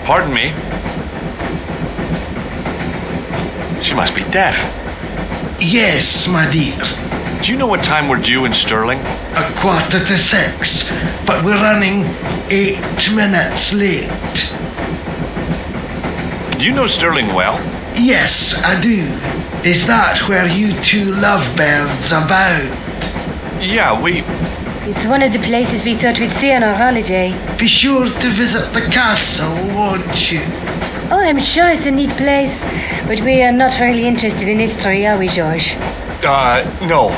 Pardon me. She must be deaf. Yes, my dear. Do you know what time we're due in Stirling? 6:15, but we're running 8 minutes late. Do you know Stirling well? Yes, I do. Is that where you two lovebirds abound? Yeah, It's one of the places we thought we'd stay on our holiday. Be sure to visit the castle, won't you? Oh, I'm sure it's a neat place, but we are not really interested in history, are we, George? No.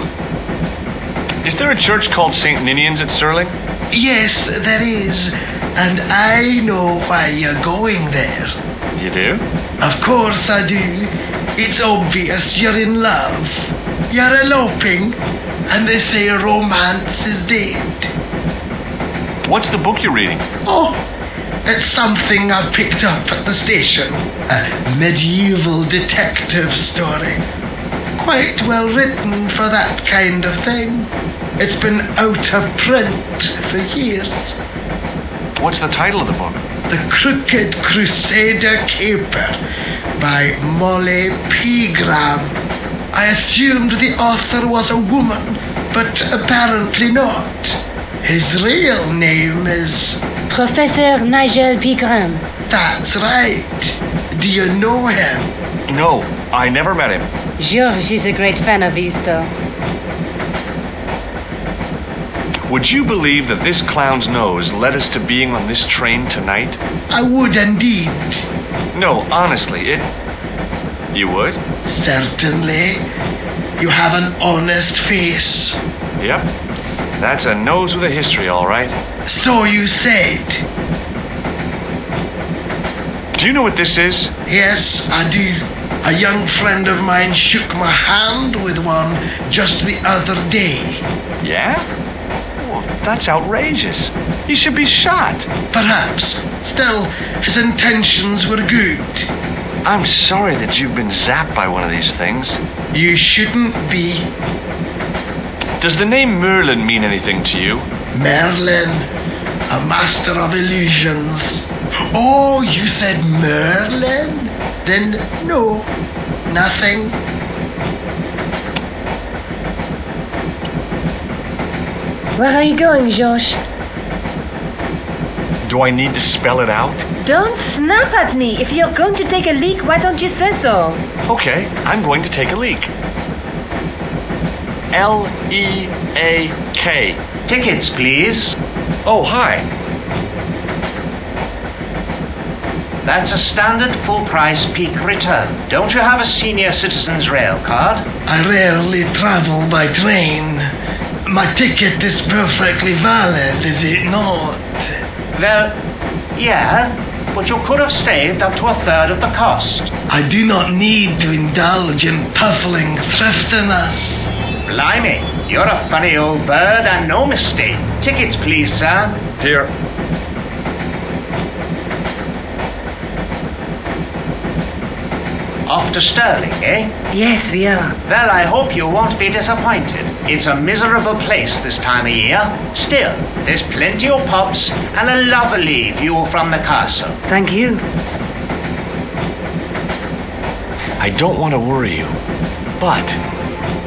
Is there a church called St. Ninian's at Stirling? Yes, there is, and I know why you're going there. You do? Of course I do. It's obvious you're in love. You're eloping, and they say romance is dead. What's the book you're reading? Oh, it's something I picked up at the station. A medieval detective story. Quite well written for that kind of thing. It's been out of print for years. What's the title of the book? The Crooked Crusader Caper by Molly Pegram. I assumed the author was a woman, but apparently not. His real name is... Professor Nigel Pegram. That's right. Do you know him? No, I never met him. George is a great fan of his, though. Would you believe that this clown's nose led us to being on this train tonight? I would indeed. No, honestly, You would? Certainly. You have an honest face. Yep. That's a nose with a history, all right. So you said. Do you know what this is? Yes, I do. A young friend of mine shook my hand with one just the other day. Yeah? Well, that's outrageous. He should be shot. Perhaps. Still, his intentions were good. I'm sorry that you've been zapped by one of these things. You shouldn't be. Does the name Merlin mean anything to you? Merlin, a master of illusions. Oh, you said Merlin? Then no, nothing. Where are you going, George? Do I need to spell it out? Don't snap at me. If you're going to take a leak, why don't you say so? Okay, I'm going to take a leak. L-E-A-K. Tickets, please. Oh, hi. That's a standard full-price peak return. Don't you have a senior citizen's rail card? I rarely travel by train. My ticket is perfectly valid, is it not? Well, yeah, but you could have saved up to a third of the cost. I do not need to indulge in puffling thriftiness. Blimey, you're a funny old bird and no mistake. Tickets, please, sir. Here. Off to Stirling, eh? Yes, we are. Well, I hope you won't be disappointed. It's a miserable place this time of year. Still, there's plenty of pubs and a lovely view from the castle. Thank you. I don't want to worry you, but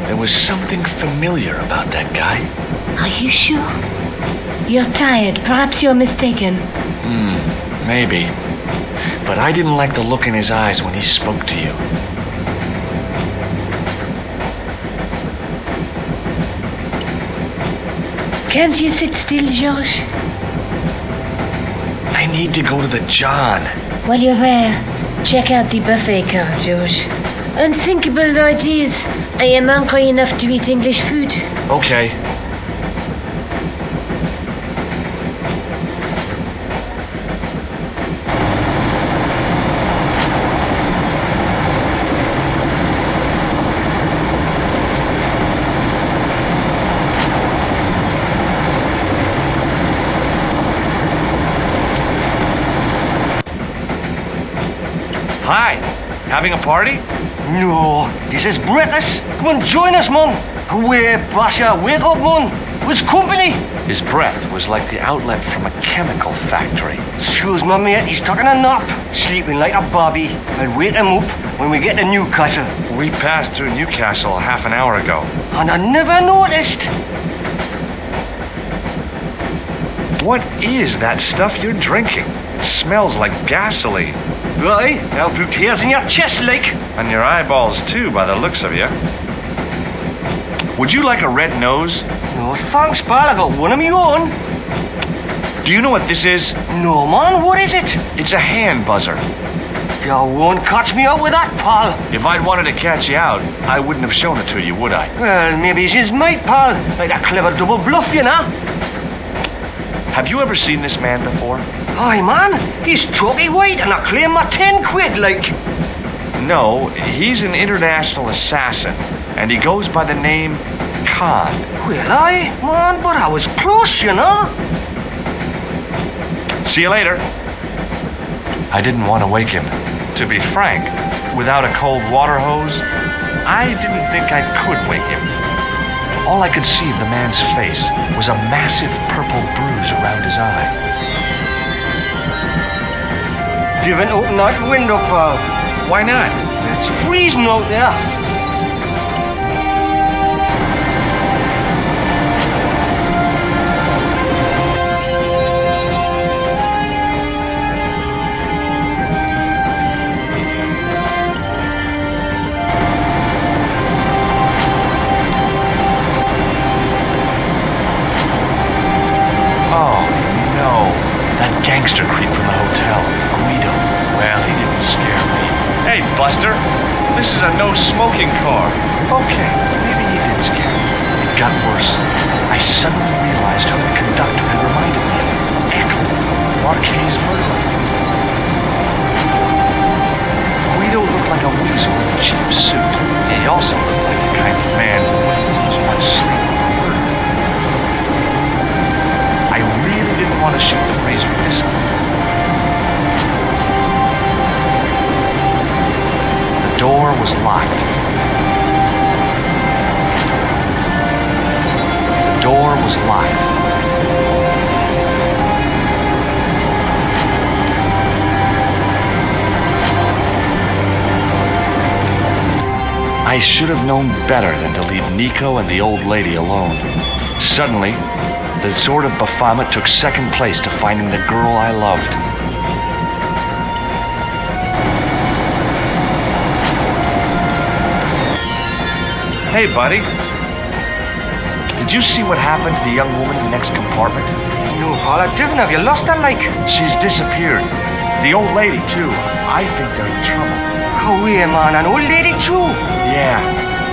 there was something familiar about that guy. Are you sure? You're tired. Perhaps you're mistaken. Maybe. But I didn't like the look in his eyes when he spoke to you. Can't you sit still, George? I need to go to the John. While you're there, check out the buffet car, George. Unthinkable though it is, I am hungry enough to eat English food. Okay. Hi, having a party? No, this is British. Come on, join us, man. Away, Basha, wake up, man. Was company? His breath was like the outlet from a chemical factory. Excuse my mate, he's taking a nap. Sleeping like a bobby. I'll wake him up when we get to Newcastle. We passed through Newcastle half an hour ago. And I never noticed. What is that stuff you're drinking? It smells like gasoline. Right, I'll put tears in your chest like. And your eyeballs too, by the looks of you. Would you like a red nose? No thanks, pal, I got one of my own. Do you know what this is? No, man, what is it? It's a hand buzzer. You won't catch me out with that, pal. If I'd wanted to catch you out, I wouldn't have shown it to you, would I? Well, maybe she's mate, pal. Like a clever double bluff, you know. Have you ever seen this man before? Aye, man, he's chalky white and I claim my 10 quid, like. No, he's an international assassin, and he goes by the name Khan. Well, aye, man, but I was close, you know. See you later. I didn't want to wake him. To be frank, without a cold water hose, I didn't think I could wake him. All I could see of the man's face was a massive purple bruise around his eye. You haven't opened that window, pal. Why not? It's freezing out there. Oh, no. That gangster creep from the hotel. Guido. Well, he didn't scare me. Hey, Buster. This is a no-smoking car. Okay, maybe he did scare me. It got worse. I suddenly realized who the conductor had reminded me of. Echo. Marquet's murderer. Guido looked like a weasel in a cheap suit. He also looked like the kind of man who wouldn't lose much sleep over murder. I really didn't want to shoot the breeze with this. The door was locked. The door was locked. I should have known better than to leave Nico and the old lady alone. Suddenly, the sword of Baphomet took second place to finding the girl I loved. Hey, buddy. Did you see what happened to the young woman in the next compartment? No, pal, I didn't. Have you lost her, like? She's disappeared. The old lady, too. I think they're in trouble. Oh, yeah, man, an old lady, too. Yeah,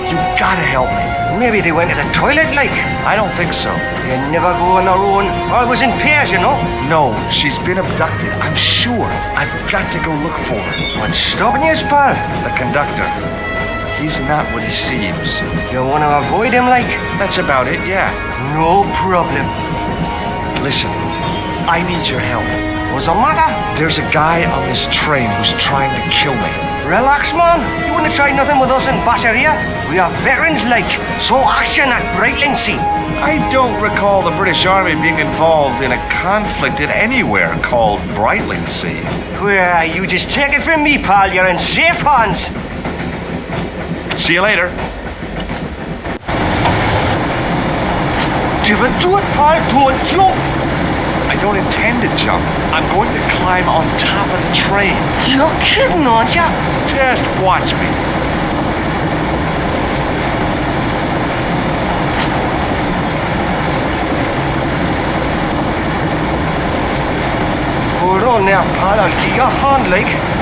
you gotta help me. Maybe they went to the toilet, like. I don't think so. They never go on their own. Always in pairs, you know. No, she's been abducted, I'm sure. I've got to go look for her. What's stopping you, pal? The conductor. He's not what he seems. You want to avoid him, like? That's about it, yeah. No problem. Listen, I need your help. What's the matter? There's a guy on this train who's trying to kill me. Relax, man. You wouldn't try nothing with us in Basharia. We are veterans, like. So action at Brightlingsea. I don't recall the British Army being involved in a conflict in anywhere called Brightlingsea. Well, you just take it from me, pal. You're in safe hands. See you later. Give it to it, pal. Don't jump. I don't intend to jump. I'm going to climb on top of the train. You're kidding, aren't you? Just watch me. Hold on there, pal. I'll give you a hand, like.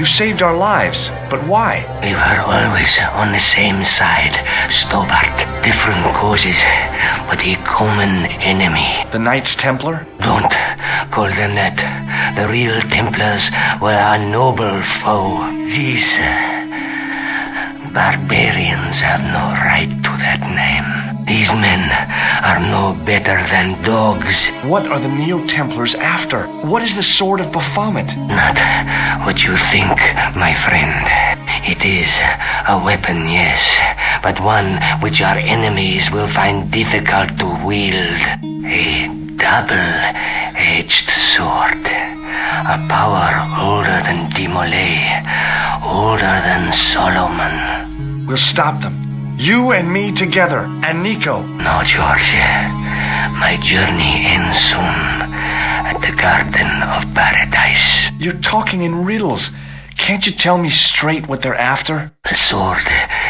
You saved our lives, but why? We were always on the same side, Stobart. Different causes, but a common enemy. The Knights Templar? Don't call them that. The real Templars were a noble foe. These barbarians have no right to that name. These men are no better than dogs. What are the Neo-Templars after? What is the Sword of Baphomet? Not what you think, my friend. It is a weapon, yes, but one which our enemies will find difficult to wield. A double-edged sword. A power older than Demolay, older than Solomon. We'll stop them. You and me together, and Nico. No, George. My journey ends soon at the Garden of Paradise. You're talking in riddles. Can't you tell me straight what they're after? The sword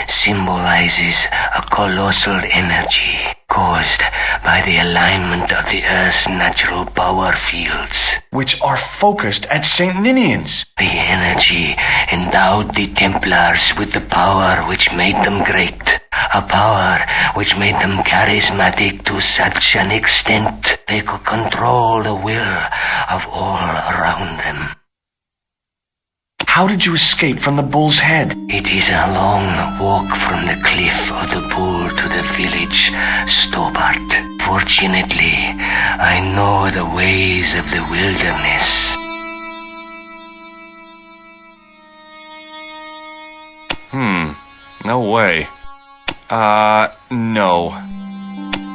symbolizes a colossal energy caused by the alignment of the Earth's natural power fields, Which are focused at St. Ninian's. the energy endowed the Templars with the power which made them great, a power which made them charismatic to such an extent they could control the will of all around them. How did you escape from the Bull's Head? It is a long walk from the cliff of the Bull to the village, Stobart. Fortunately, I know the ways of the wilderness. No way. No.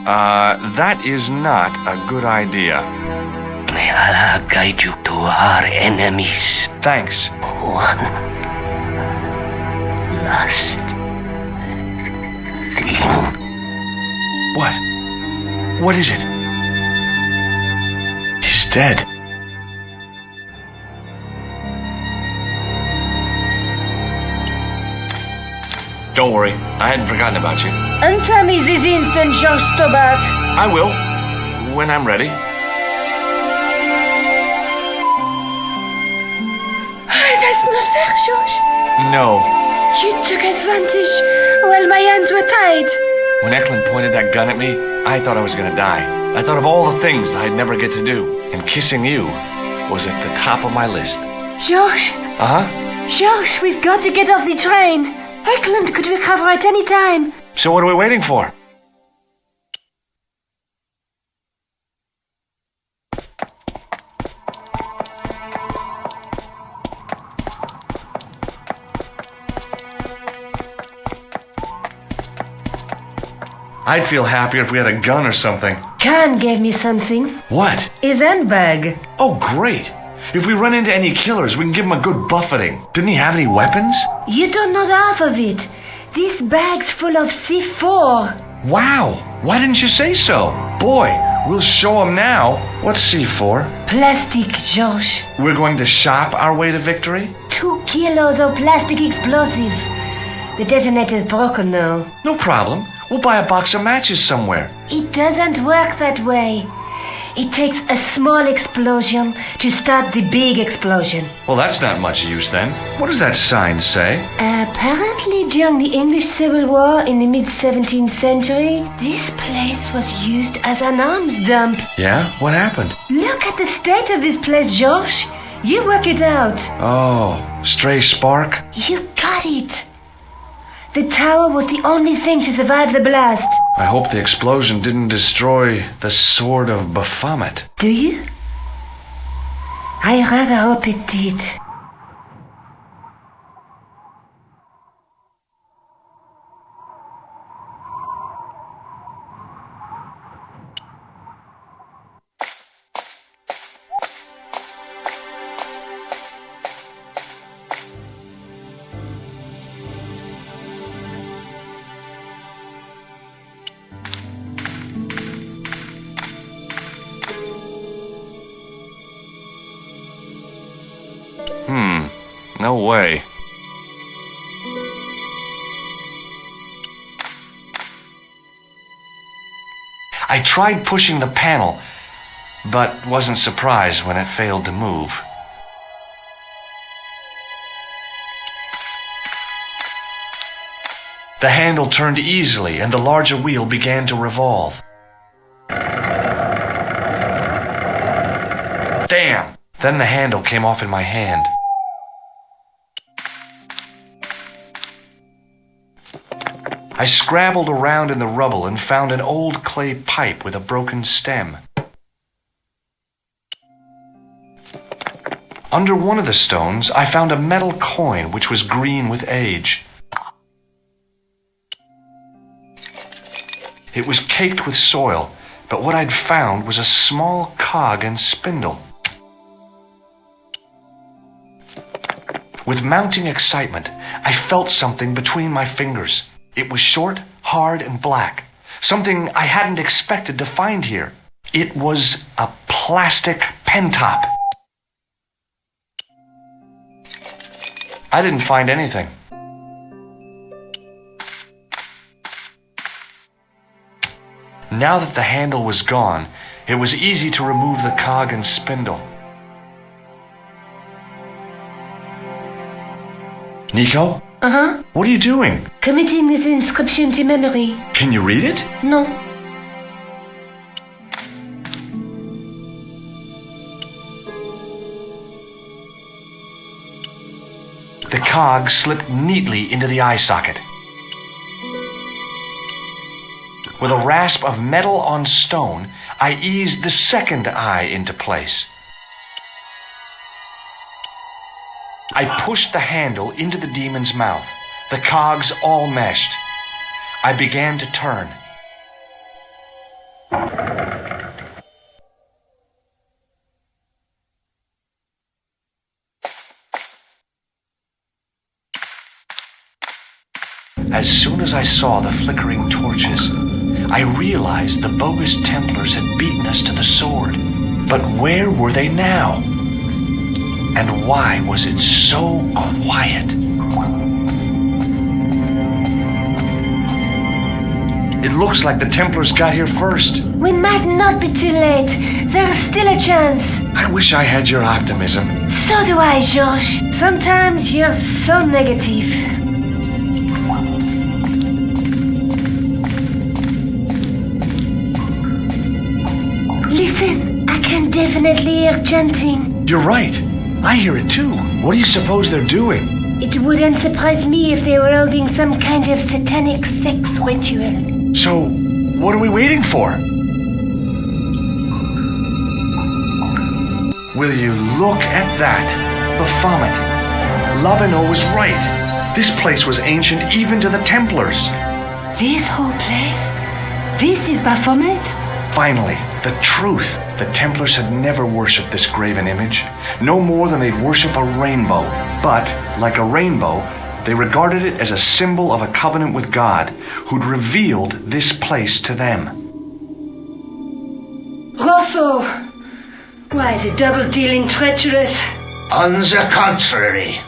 That is not a good idea. May Allah guide you to our enemies. Thanks. One last thing. What? What is it? He's dead. Don't worry, I hadn't forgotten about you. Answer me this instant, George Stobart. I will, when I'm ready. That's not fair, George. No. You took advantage while my hands were tied. When Eklund pointed that gun at me, I thought I was gonna die. I thought of all the things that I'd never get to do, and kissing you was at the top of my list. George, Uh-huh. George, we've got to get off the train. Eklund could recover at any time. So what are we waiting for? I'd feel happier if we had a gun or something. Khan gave me something. What? A handbag. Oh, great. If we run into any killers, we can give them a good buffeting. Didn't he have any weapons? You don't know the half of it. This bag's full of C4. Wow. Why didn't you say so? Boy, we'll show them now. What's C4? Plastic, George. We're going to shop our way to victory? 2 kilos of plastic explosive. The detonator's broken now. No problem. We'll buy a box of matches somewhere. It doesn't work that way. It takes a small explosion to start the big explosion. Well, that's not much use then. What does that sign say? Apparently, during the English Civil War in the mid-17th century, this place was used as an arms dump. Yeah? What happened? Look at the state of this place, George. You work it out. Oh, stray spark? You got it. The tower was the only thing to survive the blast. I hope the explosion didn't destroy the Sword of Baphomet. Do you? I rather hope it did. No way. I tried pushing the panel, but wasn't surprised when it failed to move. The handle turned easily and the larger wheel began to revolve. Damn! Then the handle came off in my hand. I scrabbled around in the rubble and found an old clay pipe with a broken stem. Under one of the stones, I found a metal coin which was green with age. It was caked with soil, but what I'd found was a small cog and spindle. With mounting excitement, I felt something between my fingers. It was short, hard, and black. Something I hadn't expected to find here. It was a plastic pen top. I didn't find anything. Now that the handle was gone, it was easy to remove the cog and spindle. Nico? Uh-huh. What are you doing? Committing this inscription to memory. Can you read it? No. The cog slipped neatly into the eye socket. With a rasp of metal on stone, I eased the second eye into place. I pushed the handle into the demon's mouth. The cogs all meshed. I began to turn. As soon as I saw the flickering torches, I realized the bogus Templars had beaten us to the sword. But where were they now? And why was it so quiet? It looks like the Templars got here first. We might not be too late. There's still a chance. I wish I had your optimism. So do I, George. Sometimes you're so negative. Listen, I can definitely hear chanting. You're right. I hear it too. What do you suppose they're doing? It wouldn't surprise me if they were holding some kind of satanic sex ritual. So, what are we waiting for? Will you look at that? Baphomet. Lavino was right. This place was ancient even to the Templars. This whole place? This is Baphomet? Finally, the truth. The Templars had never worshipped this graven image, no more than they'd worship a rainbow. But, like a rainbow, they regarded it as a symbol of a covenant with God, who'd revealed this place to them. Rosso! Why, the double-dealing treacherous? On the contrary,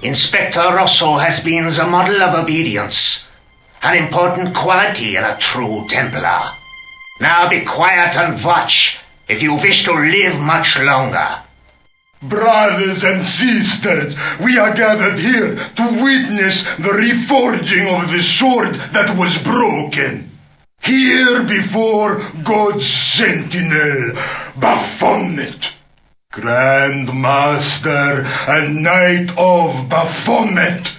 Inspector Rosso has been the model of obedience, an important quality in a true Templar. Now be quiet and watch, if you wish to live much longer. Brothers and sisters, we are gathered here to witness the reforging of the sword that was broken. Here before God's sentinel, Baphomet, Grand Master and Knight of Baphomet,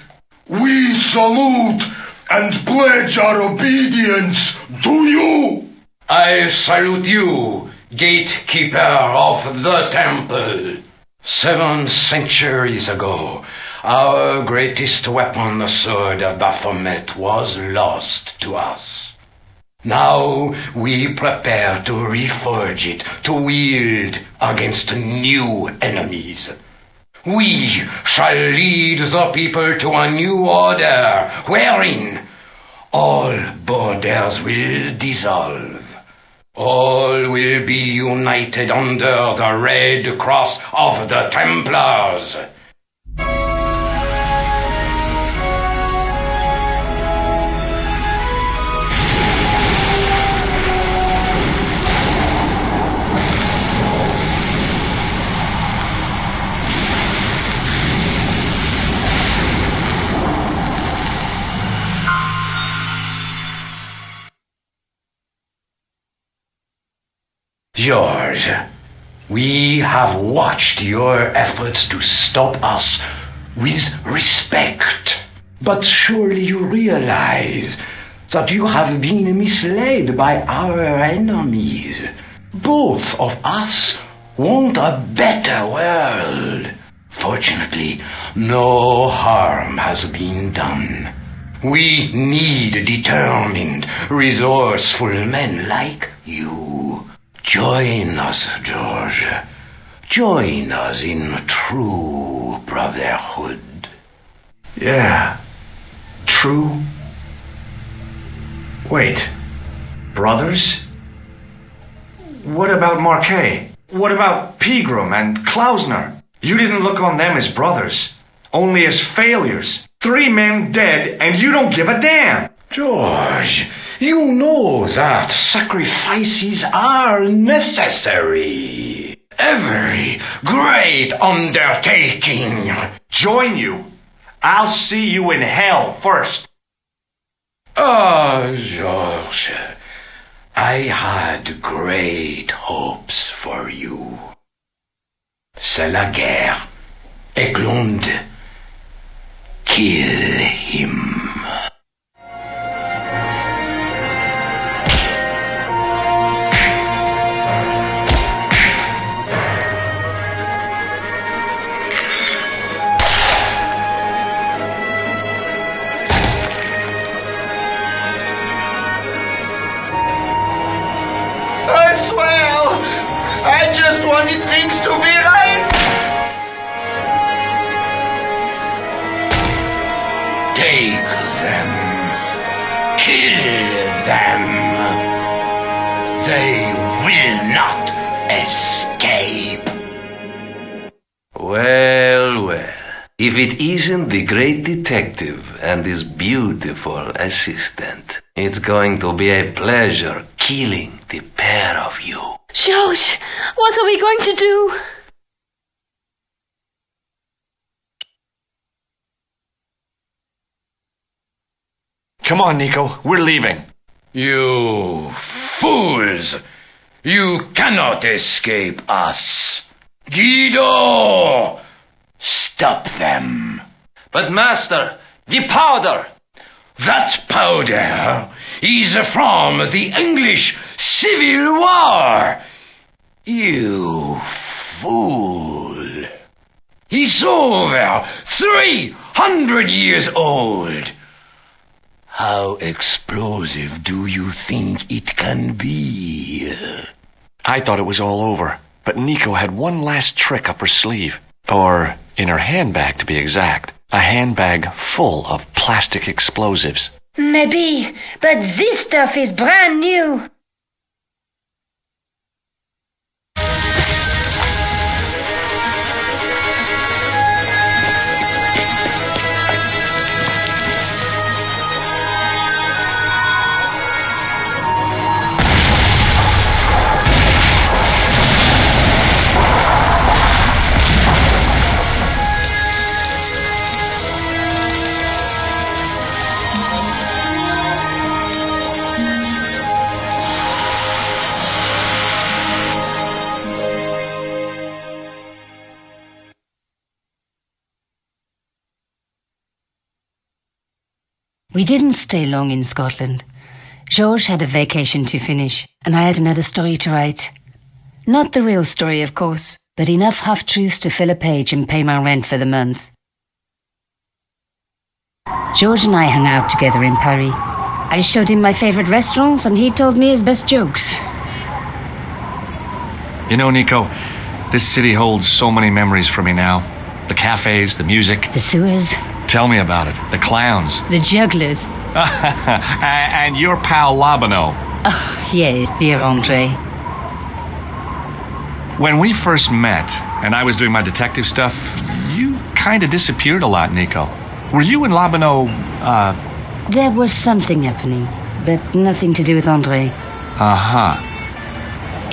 we salute and pledge our obedience to you. I salute you, gatekeeper of the temple. 7 centuries ago, our greatest weapon, the sword of Baphomet, was lost to us. Now we prepare to reforge it, to wield against new enemies. We shall lead the people to a new order, wherein all borders will dissolve. All will be united under the red cross of the Templars. George, we have watched your efforts to stop us with respect. But surely you realize that you have been misled by our enemies. Both of us want a better world. Fortunately, no harm has been done. We need determined, resourceful men like you. Join us, George. Join us in true brotherhood. Yeah. True. Wait. Brothers? What about Marquet? What about Pegram and Klausner? You didn't look on them as brothers, only as failures. 3 men dead, and you don't give a damn. George, you know that sacrifices are necessary. Every great undertaking. Join you. I'll see you in hell first. Oh, George, I had great hopes for you. C'est la guerre. Eklund, kill him. I swear, I just wanted things to be right. Take them. Kill them. They will not escape. Well, well. If it isn't the great detective and his beautiful assistant, it's going to be a pleasure killing the pair of you. George, what are we going to do? Come on, Nico. We're leaving. You fools! You cannot escape us! Guido! Stop them! But master, the powder! That powder is from the English Civil War! You fool! It's over 300 years old! How explosive do you think it can be? I thought it was all over, but Nico had one last trick up her sleeve. Or in her handbag, to be exact. A handbag full of plastic explosives. Maybe, but this stuff is brand new. We didn't stay long in Scotland. Georges had a vacation to finish, and I had another story to write. Not the real story, of course, but enough half-truths to fill a page and pay my rent for the month. Georges and I hung out together in Paris. I showed him my favourite restaurants, and he told me his best jokes. You know, Nico, this city holds so many memories for me now. The cafes, the music. The sewers. Tell me about it. The clowns. The jugglers. And your pal Labano. Oh, yes, dear Andre. When we first met, and I was doing my detective stuff, you kind of disappeared a lot, Nico. Were you and Labano, There was something happening, but nothing to do with Andre. Uh-huh.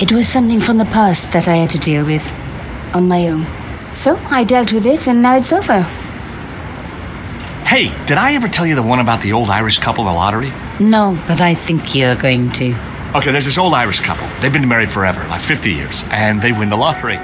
It was something from the past that I had to deal with, on my own. So I dealt with it, and now it's over. Hey, did I ever tell you the one about the old Irish couple in the lottery? No, but I think you're going to. Okay, there's this old Irish couple. They've been married forever, like 50 years, and they win the lottery.